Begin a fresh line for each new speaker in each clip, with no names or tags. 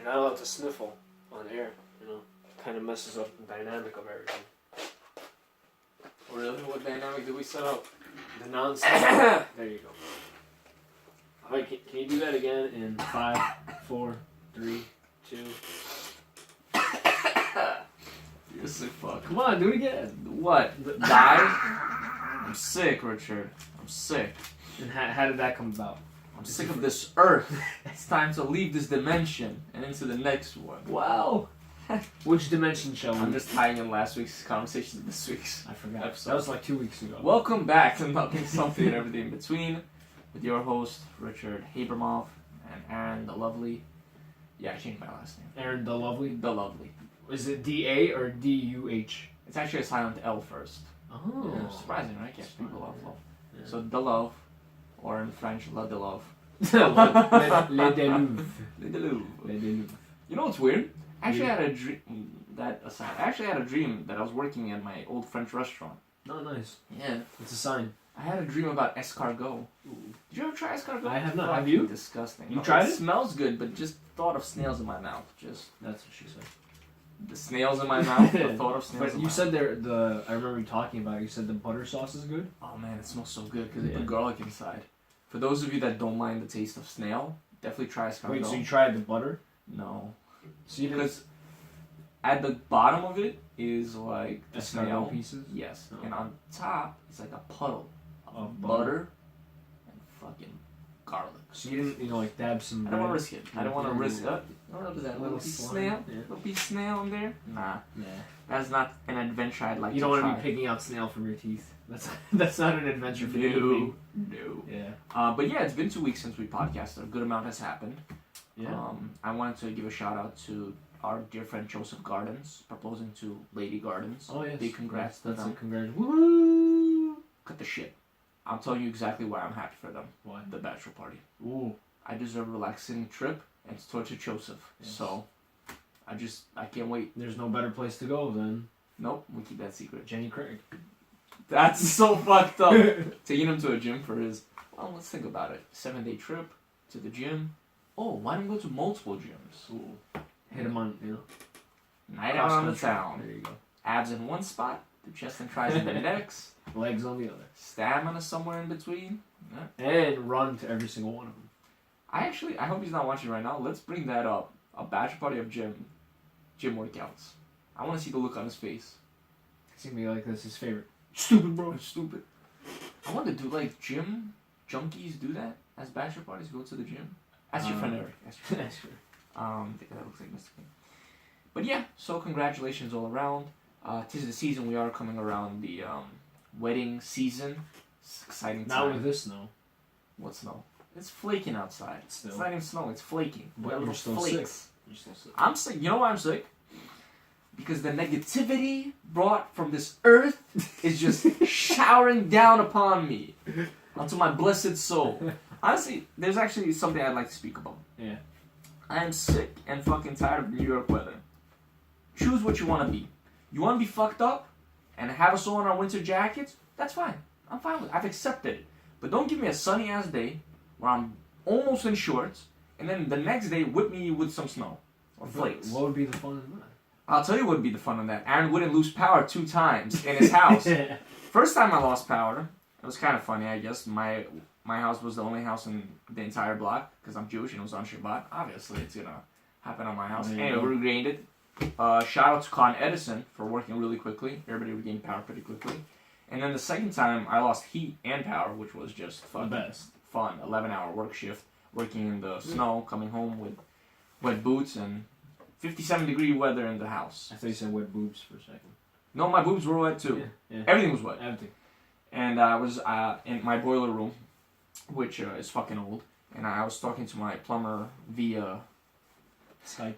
You're not allowed to sniffle on air, you know. Kind of messes up the dynamic of everything.
Really? What dynamic did we set up?
The non-sniffle. There you go. Alright, can you do that again in 5, 4, 3, 2...
You're a sick fuck.
Come on, do it again.
What? Die? I'm sick, Richard. I'm sick.
And how did that come about?
I'm sick of this earth. It's time to leave this dimension and into the next one.
Wow. Which dimension shall we?
I'm just tying in last week's conversation to this week's
I forgot.
episode.
That was like 2 weeks ago.
Welcome back to Nothing, Something, and Everything in Between with your host, Richard Habermoff, and Aron the Lovely. Yeah, I changed my last name.
Aron the Lovely?
The Lovely.
Is it D-A or D-U-H?
It's actually a silent L first.
Oh.
Yeah, surprising, right? Yes, people love love.
Yeah.
So, the love, or in French, la de love.
Le Deluve.
Le Deluve.
Le Deluve.
You know what's weird? I actually had a dream. That aside, I actually had a dream that I was working at my old French restaurant.
Oh, nice.
Yeah.
It's a sign.
I had a dream about escargot. Ooh. Did you ever try escargot?
I have not.
Fucking
Have you?
Disgusting.
You tried it?
It smells good, but just thought of snails in my mouth. Just
That's what she said.
the snails in my mouth. The thought of snails.
But you said I remember you talking about it. You said the butter sauce is good?
Oh man, it smells so good because they
Yeah.
put garlic inside. For those of you that don't mind the taste of snail, definitely try escargot.
Wait, so you tried the butter?
No.
So you didn't...
Because at the bottom of it is like the snail
pieces?
Yes.
Oh.
And on top it's like a puddle
Of
butter and fucking garlic.
So you didn't, like dab some...
I don't want to risk it. I don't want to risk it. That
Little
little piece of
slime.
snail?
Yeah.
Little piece of snail in there? Nah.
Yeah.
That's not an adventure I'd like
You
to
don't
try.
want to be picking out snail from your teeth. That's not an adventure for you.
No.
Yeah.
But yeah, it's been 2 weeks since we podcasted. A good amount has happened.
Yeah.
I wanted to give a shout out to our dear friend Joseph Gardens, proposing to Lady Gardens.
Oh, yes.
Big congrats to
That's
them.
a congrats. Woo!
Cut the shit. I'm telling you exactly why I'm happy for them.
Why?
The bachelor party.
Ooh.
I deserve a relaxing trip and to torture Joseph.
Yes.
So, I can't wait.
There's no better place to go than
Nope, we keep that secret.
Jenny Craig.
That's so fucked up. Taking him to a gym for his, well, let's think about it. 7-day trip to the gym. Oh, why don't we go to multiple gyms?
Ooh. Hit him on,
Night out on the town.
There you go.
Abs in one spot, the chest and tries in the next,
Legs on the other.
stamina somewhere in between. Yeah.
And run to every single one of them.
I hope he's not watching right now. Let's bring that up. A bachelor party of gym workouts. I want to see the look on his face.
It's gonna be like, that's his favorite. Stupid, bro.
Stupid. I wonder, do like gym junkies do that as bachelor parties? Go to the gym? Ask your friend Eric. Ask your friend.
That's true.
I think that looks like Mr. King. But yeah, so congratulations all around. 'Tis the season. We are coming around the wedding season. It's exciting time.
Not with this snow.
What snow? It's flaking outside.
Still.
It's not even snow. It's flaking.
But
Little
you're still
flakes.
sick. You're still sick.
I'm sick. You know why I'm sick? Because the negativity brought from this earth is just showering down upon me. Onto my blessed soul. Honestly, there's actually something I'd like to speak about.
Yeah.
I am sick and fucking tired of New York weather. Choose what you want to be. You want to be fucked up and have us all in our winter jackets? That's fine. I'm fine with it. I've accepted it. But don't give me a sunny ass day where I'm almost in shorts and then the next day whip me with some snow or flakes.
What would be the fun in that?
I'll tell you what would be the fun of that. Aron wouldn't lose power 2 times in his house. First time I lost power, it was kind of funny, I guess. My house was the only house in the entire block because I'm Jewish and it was on Shabbat. Obviously, it's gonna happen on my house. Anyway, we regained it. Shout out to Con Edison for working really quickly. Everybody regained power pretty quickly. And then the second time, I lost heat and power, which was just fucking
best.
Fun. 11-hour work shift, working in the snow, coming home with wet boots and 57-degree weather in the house.
I thought you said wet boobs for a second.
No, my boobs were wet too.
Yeah.
Everything was wet.
Everything.
And I was in my boiler room, which is fucking old. And I was talking to my plumber via
Skype.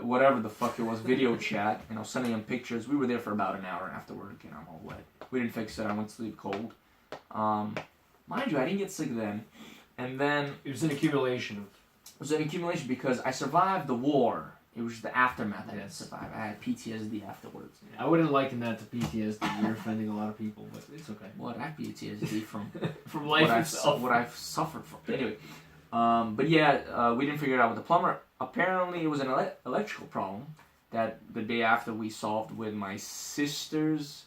Whatever the fuck it was, video chat. And I was sending him pictures. We were there for about an hour after work, and I'm all wet. We didn't fix it. I went to sleep cold. Mind you, I didn't get sick then. And then
It was an accumulation of...
it was an accumulation because I survived the war. It was the aftermath I didn't
Yes.
survive. I had PTSD afterwards.
I wouldn't liken that to PTSD. You're offending a lot of people, but it's okay.
What? I have PTSD from
From life itself.
what I've suffered from. Anyway, But yeah, we didn't figure it out with the plumber. Apparently, it was an electrical problem that the day after we solved with my sisters.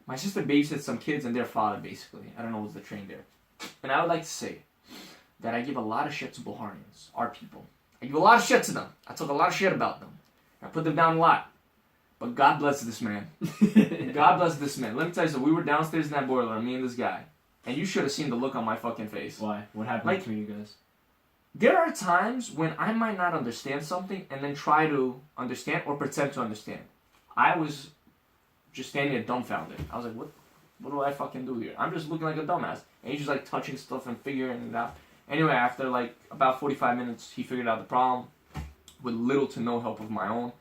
My sister babysits some kids and their father, basically. I don't know what's the train there. And I would like to say that I give a lot of shit to Bulgarians, our people. I give a lot of shit to them. I talk a lot of shit about them. I put them down a lot. But God bless this man. God bless this man. Let me tell you something. We were downstairs in that boiler, me and this guy. And you should have seen the look on my fucking face.
Why? What happened between you guys?
There are times when I might not understand something and then try to understand or pretend to understand. I was just standing there dumbfounded. I was like, what do I fucking do here? I'm just looking like a dumbass. And he's just like touching stuff and figuring it out. Anyway, after like about 45 minutes, he figured out the problem with little to no help of my own.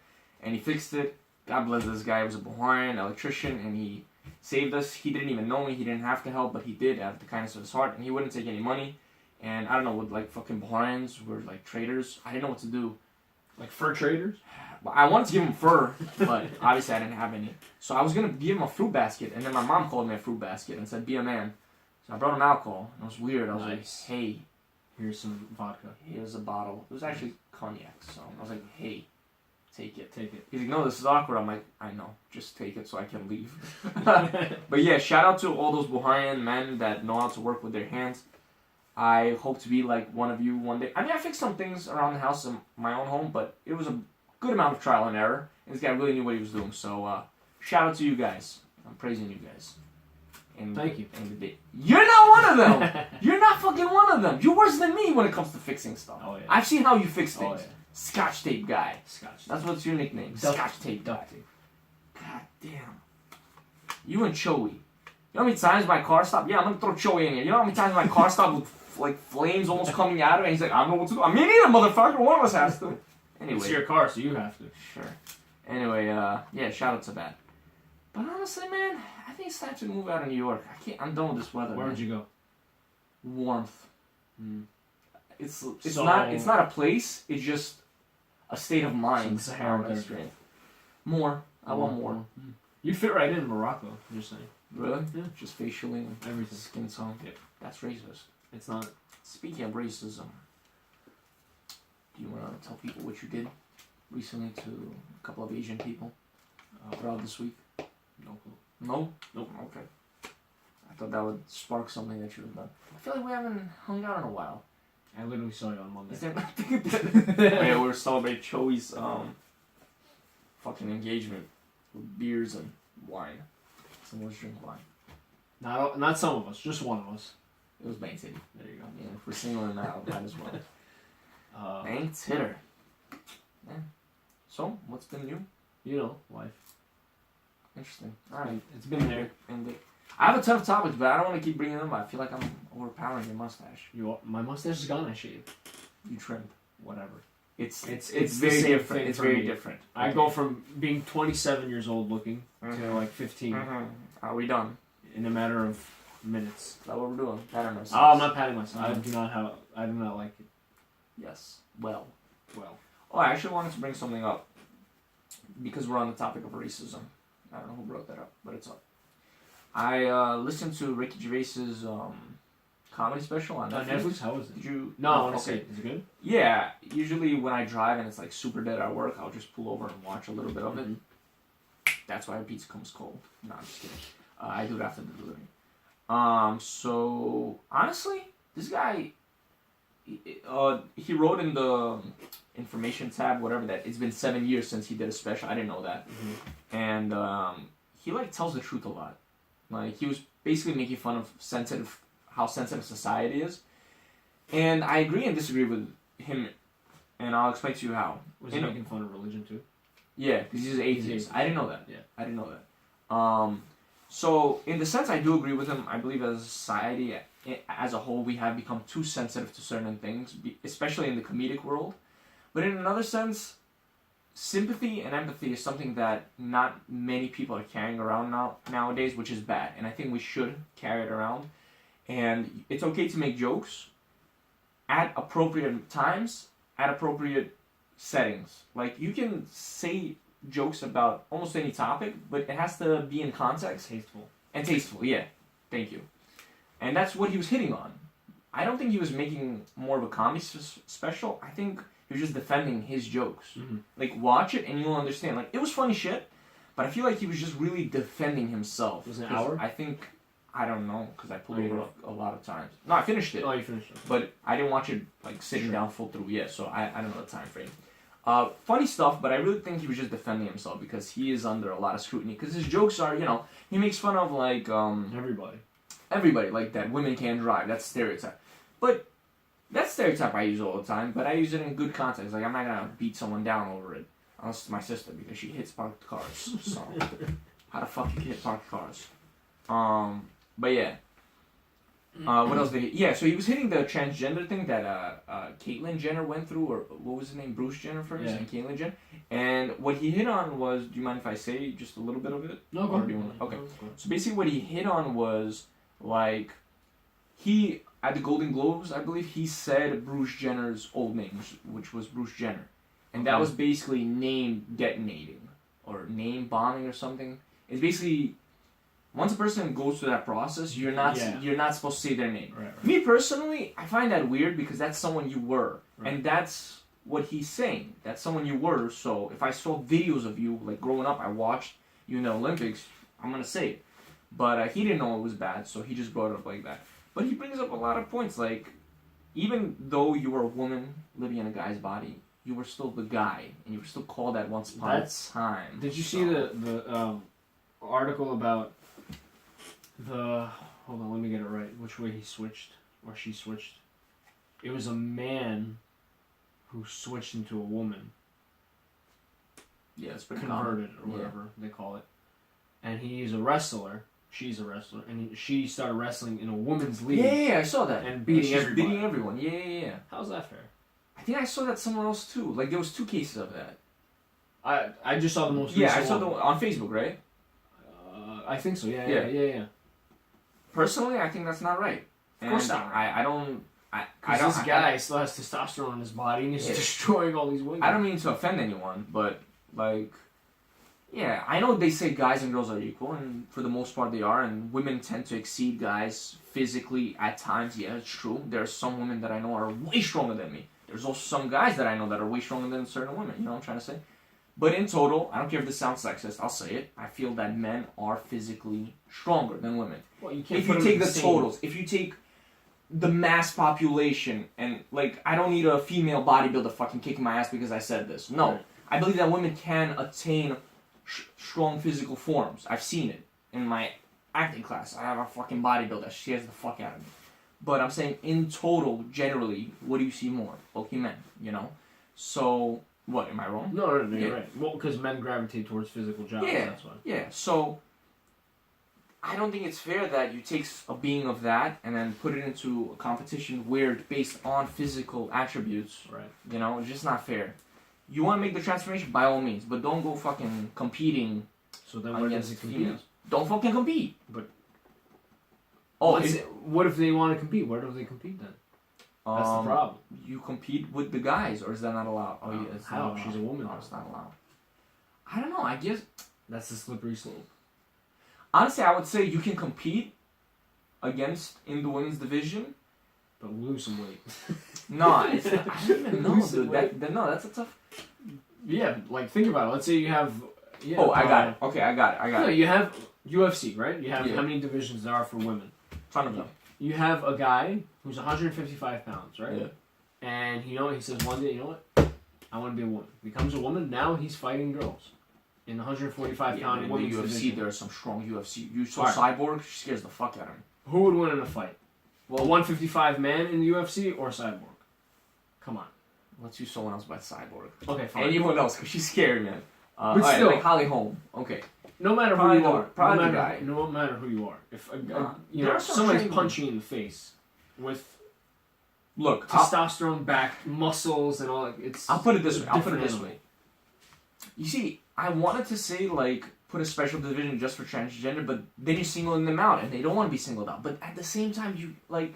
And he fixed it. God bless this guy. He was a Bulgarian electrician and he saved us. He didn't even know me. He didn't have to help, but he did out of the kindness of his heart. And he wouldn't take any money. And I don't know, with like fucking Bulgarians were like traders. I didn't know what to do.
Like fur traders?
I wanted to give him fur, but obviously I didn't have any. So I was going to give him a fruit basket, and then my mom called me a fruit basket and said, be a man. So I brought him alcohol, and it was weird. I was like, hey.
Here's some vodka.
Here's a bottle. It was actually cognac, so I was like, hey, take it.
Take it.
He's like, no, this is awkward. I'm like, I know. Just take it so I can leave. But yeah, shout out to all those Bulgarian men that know how to work with their hands. I hope to be like one of you one day. I mean, I fixed some things around the house in my own home, but it was a good amount of trial and error. And this guy really knew what he was doing. So, shout out to you guys. I'm praising you guys. And
thank you.
You're not one of them! You're not fucking one of them! You're worse than me when it comes to fixing stuff.
Oh, yeah.
I've seen how you fix things.
Oh, yeah.
Scotch tape guy.
Scotch tape.
That's what's your nickname. Scotch tape guy.
Duct tape.
God damn. You and Choey. You know how many times my car stopped? Yeah, I'm gonna throw Choey in here. You know how many times my car stopped with like flames almost coming out of it? And he's like, I don't know what to do. I mean, neither, motherfucker. One of us has to. Anyway.
It's your car, so you have to.
Sure. Anyway, yeah, shout out to that. But honestly, man, I think it's time to move out of New York. I'm done with this weather.
Where would you go?
Warmth.
Mm.
It's not a place. It's just a state of mind.
Sahara.
More. I want more.
Mm. You fit right in Morocco. I'm just saying.
Really?
Yeah.
Just facially and
everything.
Skin tone.
Yep.
That's racist.
It's not.
Speaking of racism, do you want to tell people what you did recently to a couple of Asian people throughout this week?
No clue.
No?
Nope.
Okay. I thought that would spark something that you would have done. I feel like we haven't hung out in a while.
I literally saw you on Monday.
Is there nothing that... Oh, yeah, we're celebrating Choey's fucking engagement with beers and wine. Some of us drink wine.
Not some of us, just one of us.
It was Bank City.
There you go.
Yeah, if we're singling out, might as well. Bank Titter. Yeah. So, what's been new?
You know, life.
Interesting. Alright.
It's been there.
And I have a ton of topics, but I don't want to keep bringing them up. I feel like I'm overpowering your mustache.
My mustache is gone, I shaved.
You trimmed.
Whatever.
It's
the
very
same
different.
thing
It's
for
very
me.
different.
I go from being 27 years old looking to like 15
Are we done?
in a matter of minutes.
Is that what we're doing? Patting ourselves.
Oh, I'm not patting myself. I do not like it.
Yes. Well.
Well.
I actually wanted to bring something up because we're on the topic of racism. I don't know who brought that up, but it's up. I listened to Ricky Gervais's comedy special on Netflix.
How was it?
Did you?
No, I want to see it. Is it good?
Yeah. Usually when I drive and it's like super dead at work, I'll just pull over and watch a little bit of it. That's why pizza comes cold. No, I'm just kidding. I do it after the delivery. So honestly, this guy, he wrote in the information tab, whatever, that it's been 7 years since he did a special. I didn't know that. And he like tells the truth a lot. Like he was basically making fun of how sensitive society is. And I agree and disagree with him, and I'll explain to you how.
Was he making fun of religion too?
Yeah, because he's an atheist. I didn't know that.
Yeah.
I didn't know that. So, in the sense, I do agree with him. I believe as a society, as a whole, we have become too sensitive to certain things, especially in the comedic world. But in another sense, sympathy and empathy is something that not many people are carrying around nowadays, which is bad. And I think we should carry it around. And it's okay to make jokes at appropriate times, at appropriate settings. Like, you can say jokes about almost any topic, but it has to be in context.
Tasteful.
And tasteful, yeah. Thank you. And that's what he was hitting on. I don't think he was making more of a comedy special. I think he was just defending his jokes.
Mm-hmm.
Like, watch it and you'll understand. Like, it was funny shit, but I feel like he was just really defending himself.
Was it an hour?
I don't know, because I pulled over a lot of times. No, I finished it.
Oh, you finished it.
But I didn't watch it, like, sitting down full through yet, so I don't know the time frame. Funny stuff, but I really think he was just defending himself, because he is under a lot of scrutiny. Because his jokes are, you know, he makes fun of, like, everybody, like, that women can't drive. That's stereotype. But that stereotype I use all the time, but I use it in good context. Like, I'm not going to beat someone down over it. Unless it's my sister, because she hits parked cars. So, how the fuck you hit parked cars? But yeah. What else did he... Yeah, so he was hitting the transgender thing that Caitlyn Jenner went through, or what was his name? Bruce Jenner first, and Caitlyn Jenner. And what he hit on was... Do you mind if I say just a little bit of it?
No, go ahead.
Okay. So basically what he hit on was, like... He, at the Golden Globes, I believe, he said Bruce Jenner's old name, which was Bruce Jenner. And that was basically name detonating. Or name bombing or something. It's basically... Once a person goes through that process, you're not supposed to say their name.
Right.
Me personally, I find that weird because that's someone you were,
Right.
and that's what he's saying. That's someone you were. So if I saw videos of you, like growing up, I watched you in the Olympics, I'm gonna say it. But he didn't know it was bad, so he just brought it up like that. But he brings up a lot of points, like even though you were a woman living in a guy's body, you were still the guy, and you were still called that once upon a time.
Did you see the article about hold on, let me get it right. Which way he switched, or she switched? It was a man who switched into a woman.
Yeah, it's pretty
converted or whatever they call it. And he's a wrestler. She's a wrestler, and she started wrestling in a women's league.
Yeah, I saw that.
And beating everybody.
Beating everyone. Yeah.
How's that fair?
I think I saw that somewhere else too. Like there was 2 cases of that.
I just saw the most recent
I saw
one.
the on Facebook, right?
I think so. Yeah.
Personally, I think that's not right.
Of course not.
I don't.
This guy still has testosterone in his body, and he's destroying all these women.
I don't mean to offend anyone, but like, yeah, I know they say guys and girls are equal, and for the most part they are, and women tend to exceed guys physically at times. Yeah, it's true. There are some women that I know are way stronger than me. There's also some guys that I know that are way stronger than certain women. You know what I'm trying to say? But in total, I don't care if this sounds sexist, I'll say it. I feel that men are physically stronger than women.
Well, you can't
if you take the totals, if you take the mass population, and like, I don't need a female bodybuilder fucking kicking my ass because I said this. No. Right. I believe that women can attain strong physical forms. I've seen it in my acting class. I have a fucking bodybuilder. She scares the fuck out of me. But I'm saying in total, generally, what do you see more? Bulky men, you know? So... What, am I wrong?
No, you're right. Well, because men gravitate towards physical jobs, that's why.
Yeah, so I don't think it's fair that you take a being of that and then put it into a competition where it's based on physical attributes.
Right.
You know, it's just not fair. You want to make the transformation, by all means, but don't go fucking competing.
So then where does it compete?
Don't fucking compete.
But
what
if they want to compete? Where do they compete then? That's the problem.
You compete with the guys, or is that not allowed? Oh, yeah, it's
how?
Not
She's a woman.
No, it's not allowed. I don't know. I guess
that's the slippery slope.
Honestly, I would say you can compete in the women's division,
but lose some weight.
No, it's not, I don't even know, dude. That's a tough.
Yeah, like think about it. Let's say you have. Yeah,
I got it. Okay, I got it.
No, you have UFC, right? You have how many divisions there are for women?
Ton of them.
You have a guy who's 155 pounds, right?
Yeah.
And he says one day, you know what? I want to be a woman. Becomes a woman. Now he's fighting girls in the 145 pound
in
women's
the UFC.
division.
There are some strong UFC. You saw Cyborg. She scares the fuck out of me.
Who would win in a fight? Well, a 155 man in the UFC or Cyborg? Come on.
Let's use someone else by Cyborg.
Okay, fine.
Anyone else? Because she's scary, man.
But still,
like Holly Holm. Okay.
No matter who you are,
probably the guy.
No matter who you are, if someone's punching you in the face with testosterone backed muscles and all,
I'll put it this way. You see, I wanted to say like put a special division just for transgender, but then you're singling them out, and they don't want to be singled out. But at the same time, you like,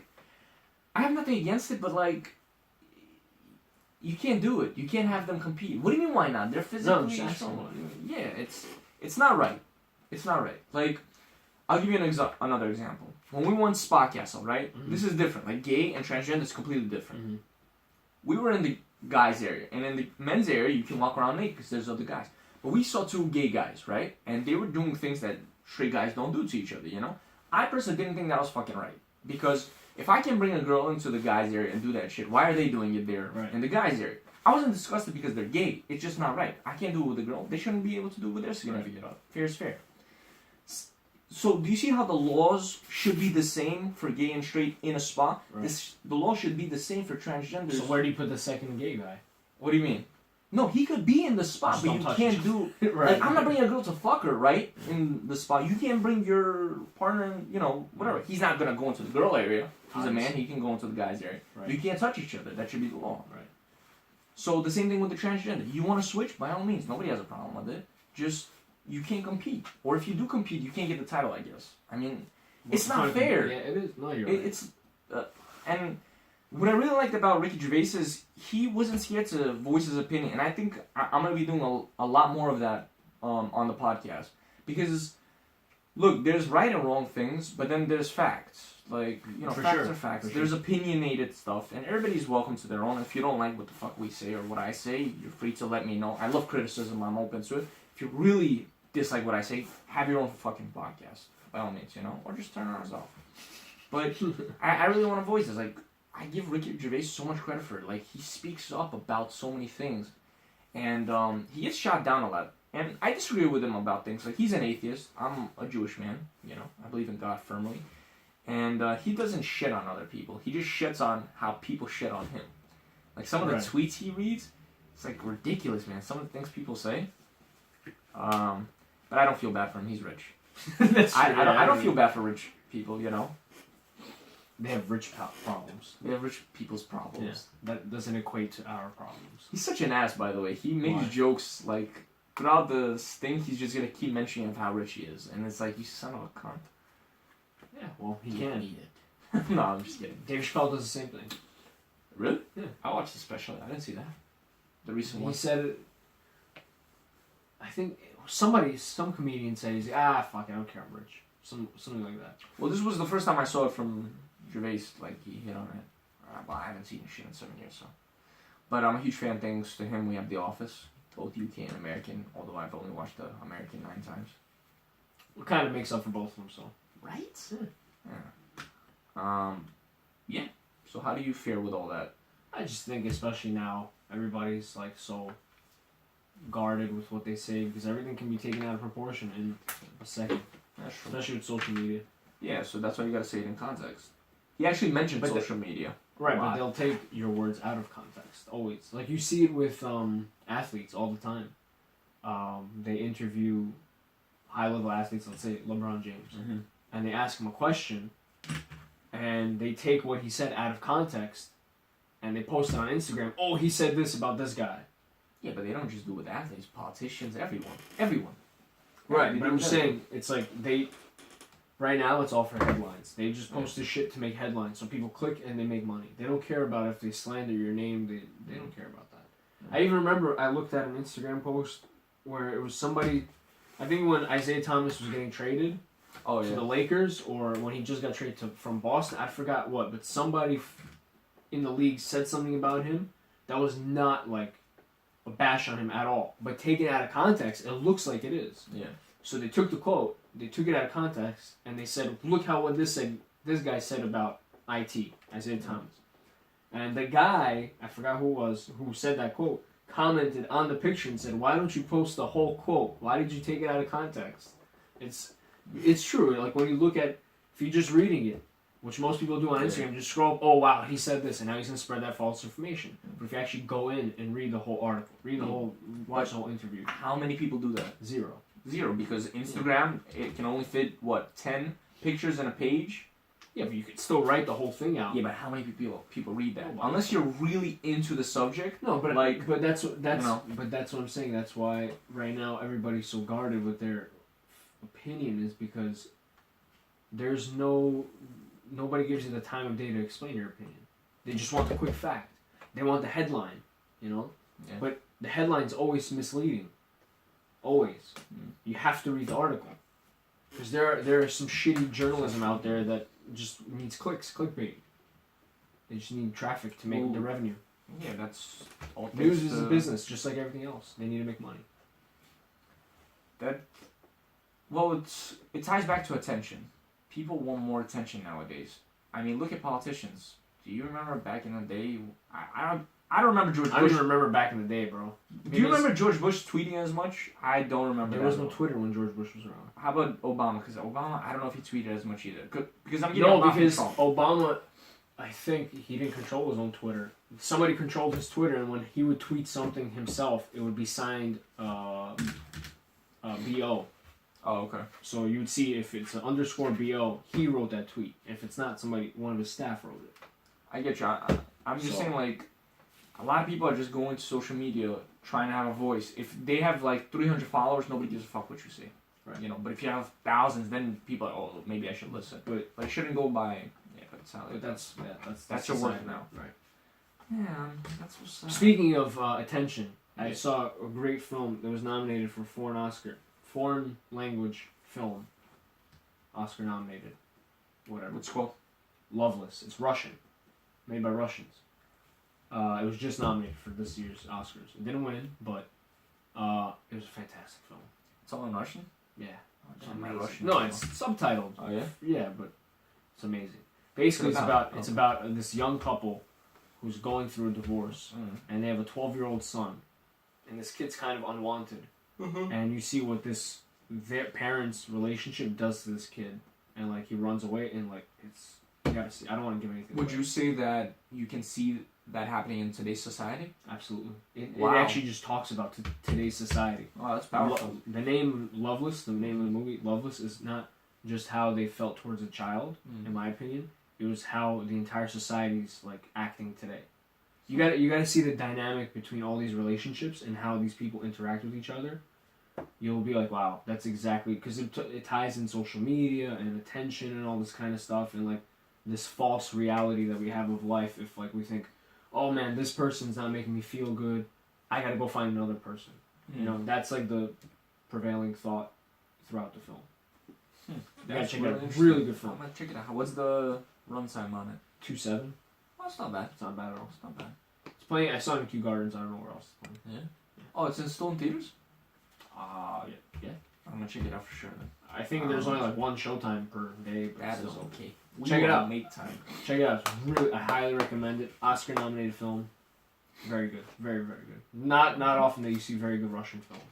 I have nothing against it, but like, you can't do it. You can't have them compete. What do you mean? Why not? They're physically strong. Yeah, it's not right. It's not right. Like, I'll give you another example. when we won Spa Castle, right? This is different. Like gay and transgender is completely different. We were in the guys area, and in the men's area, you can walk around naked because there's other guys. But we saw two gay guys, right? And they were doing things that straight guys don't do to each other, you know? I personally didn't think that was fucking right. Because if I can bring a girl into the guys area and do that shit, why are they doing it there in the guys area? I wasn't disgusted because they're gay. It's just not right. I can't do it with a girl. They shouldn't be able to do it with their significant other. Fair is fair. So do you see how the laws should be the same for gay and straight in a spa?
Right.
The law should be the same for transgenders.
So where do you put the second gay guy?
What do you mean? No, he could be in the spot, but you can't do... Like, I'm not bringing a girl to fuck her, right? In the spot. You can't bring your partner in, you know, whatever. He's not going to go into the girl area. He's a man. He can go into the guy's area. Right. You can't touch each other. That should be the law.
Right.
So the same thing with the transgender. You want to switch? By all means. Nobody has a problem with it. Just, you can't compete. Or if you do compete, you can't get the title, I guess. I mean, it's not fair.
Yeah, it is. No, you're right.
It's... and... What I really liked about Ricky Gervais is he wasn't scared to voice his opinion, and I think I'm going to be doing a lot more of that on the podcast. Because, look, there's right and wrong things, but then there's facts. Like, you know, facts are facts. There's opinionated stuff, and everybody's welcome to their own. If you don't like what the fuck we say or what I say, you're free to let me know. I love criticism. I'm open to it. If you really dislike what I say, have your own fucking podcast, by all means, you know? Or just turn ours off. But I really want to voice this. Like, I give Ricky Gervais so much credit for it. Like, he speaks up about so many things. And he gets shot down a lot. And I disagree with him about things. Like, he's an atheist. I'm a Jewish man, you know. I believe in God firmly. And he doesn't shit on other people. He just shits on how people shit on him. Like, some of the tweets he reads, it's, like, ridiculous, man. Some of the things people say. But I don't feel bad for him. He's rich. I don't feel bad for rich people, you know.
They have rich problems.
They have rich people's problems.
Yeah, that doesn't equate to our problems.
He's such an ass, by the way. He makes jokes, like, throughout the thing, he's just going to keep mentioning of how rich he is. And it's like, you son of a cunt.
Yeah, well, he can eat
it. No, I'm just kidding.
Dave Chappelle does the same thing.
Really?
Yeah.
I watched the special. I didn't see that. The recent one.
He said, I think some comedian said, he's like, fuck it, I don't care, I'm rich. Something like that.
Well, this was the first time I saw it from Gervais, like, he hit on it. Well, I haven't seen shit in 7 years, so. But I'm a huge fan. Thanks to him, we have The Office, both UK and American, although I've only watched the American 9 times.
It kind of makes up for both of them, so.
Right? Yeah. Yeah. So how do you fare with all that?
I just think, especially now, everybody's, like, so guarded with what they say, because everything can be taken out of proportion in a second.
That's true.
Especially with social media.
Yeah, so that's why you gotta say it in context. He actually mentioned social media.
Right, but they'll take your words out of context, always. Like, you see it with athletes all the time. They interview high-level athletes, let's say LeBron James, and they ask him a question, and they take what he said out of context, and they post it on Instagram. Oh, he said this about this guy.
Yeah, but they don't just do it with athletes, politicians, everyone.
Right, but I'm saying, it's like right now it's all for headlines. They just post this shit to make headlines, so people click and they make money. They don't care about if they slander your name, they don't care about that. I even remember I looked at an Instagram post where it was somebody, I think when Isaiah Thomas was getting traded to the Lakers, or when he just got traded from Boston, I forgot what, but somebody in the league said something about him that was not like a bash on him at all. But taken out of context, it looks like it is.
Yeah.
So they took the quote, they took it out of context, and they said, look what this guy said about IT, Isaiah Thomas. And the guy, I forgot who it was, who said that quote, commented on the picture and said, why don't you post the whole quote? Why did you take it out of context? It's true. Like, when you look at, if you're just reading it, which most people do on Instagram, just scroll up, oh wow, he said this, and now he's going to spread that false information. But if you actually go in and read the whole article, watch the whole interview.
How many people do that?
Zero,
because Instagram, it can only fit, 10 pictures in a page?
Yeah, but you could still write the whole thing out.
Yeah, but how many people read that? Unless you're really into the subject.
No, but that's what I'm saying. That's why right now everybody's so guarded with their opinion, is because there's nobody gives you the time of day to explain your opinion. They just want the quick fact. They want the headline, you know?
Yeah.
But the headline's always misleading. Always. You have to read the article. Because there are some shitty journalism out there that just needs clicks, clickbait. They just need traffic to make the revenue.
Yeah, that's all.
News is a business, just like everything else. They need to make money.
It ties back to attention. People want more attention nowadays. I mean, look at politicians. Do you remember back in the day? I don't remember George Bush.
I don't even remember back in the day, bro.
Do you remember George Bush tweeting as much? I don't remember.
There was no Twitter when George Bush was around.
How about Obama? Because Obama, I don't know if he tweeted as much either. Because I'm
getting because Obama, I think he didn't control his own Twitter. Somebody controlled his Twitter, and when he would tweet something himself, it would be signed BO.
Oh, okay.
So you would see if it's an underscore BO, he wrote that tweet. If it's not, one of his staff wrote it.
I get you. I'm just saying, like, a lot of people are just going to social media trying to have a voice. If they have like 300 followers, nobody gives a fuck what you say.
Right.
You know, but if you have thousands, then people are, oh, maybe I should listen. But it shouldn't go by. Yeah, but it's not like that's your work now.
Right.
Yeah, that's what's up.
Speaking of attention, I saw a great film that was nominated for foreign language film, Oscar nominated, whatever.
What's it called?
Loveless. It's Russian, made by Russians. It was just nominated for this year's Oscars. It didn't win, but it was a fantastic film.
It's all in Russian?
Yeah.
It's amazing.
Russian. No, it's subtitled.
Oh yeah?
Yeah, but it's amazing. Basically, it's about this young couple who's going through a divorce, and they have a 12-year-old son, and this kid's kind of unwanted, and you see what their parents' relationship does to this kid, and like he runs away, and like you gotta see. I don't want to give anything.
Would you say that you can see that happening in today's society?
Absolutely. It actually just talks about today's society.
Oh, that's powerful.
The name Loveless, the name of the movie, Loveless, is not just how they felt towards a child, in my opinion. It was how the entire society's like acting today. You gotta see the dynamic between all these relationships and how these people interact with each other. You'll be like, wow, that's exactly, because it ties in social media and attention and all this kind of stuff, and like this false reality that we have of life. If like we think, oh man, this person's not making me feel good, I gotta go find another person. You know, that's like the prevailing thought throughout the film. You gotta check it out. Really good film.
I'm gonna check it out. What's the runtime on it?
2.7.
Oh, it's not bad.
It's not bad at all.
It's not bad.
It's playing. I saw it in Kew Gardens. I don't know where else it's playing.
Yeah. Oh, it's still in theaters?
Yeah.
I'm gonna check it out for sure then.
I think there's only like one showtime per day. But
that is okay.
Check it out.
Make time.
Check it out. It's really, I highly recommend it. Oscar nominated film. Very good. Very, very good. Not often that you see very good Russian films.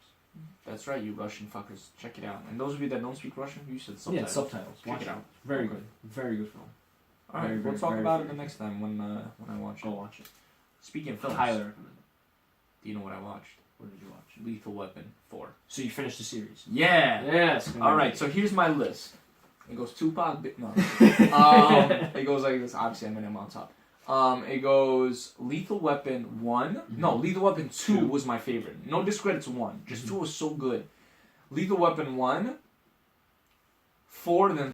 That's right, you Russian fuckers. Check it out. And those of you that don't speak Russian, you should subtitles.
Yeah, subtitles.
Check it out.
Very good. Very good film.
Alright, we'll talk about it the next time when I watch it.
Go watch it.
Speaking of films,
highly recommend it.
Do you know what I watched?
What did you watch?
Lethal Weapon 4.
So you finished the series?
Yeah!
Yes!
Alright, so here's my list. It goes Tupac, no. It goes like this. Obviously, I'm on top. It goes Lethal Weapon 1. No, Lethal Weapon 2 was my favorite. No discredit to 1. Just 2 was so good. Lethal Weapon 1, 4, then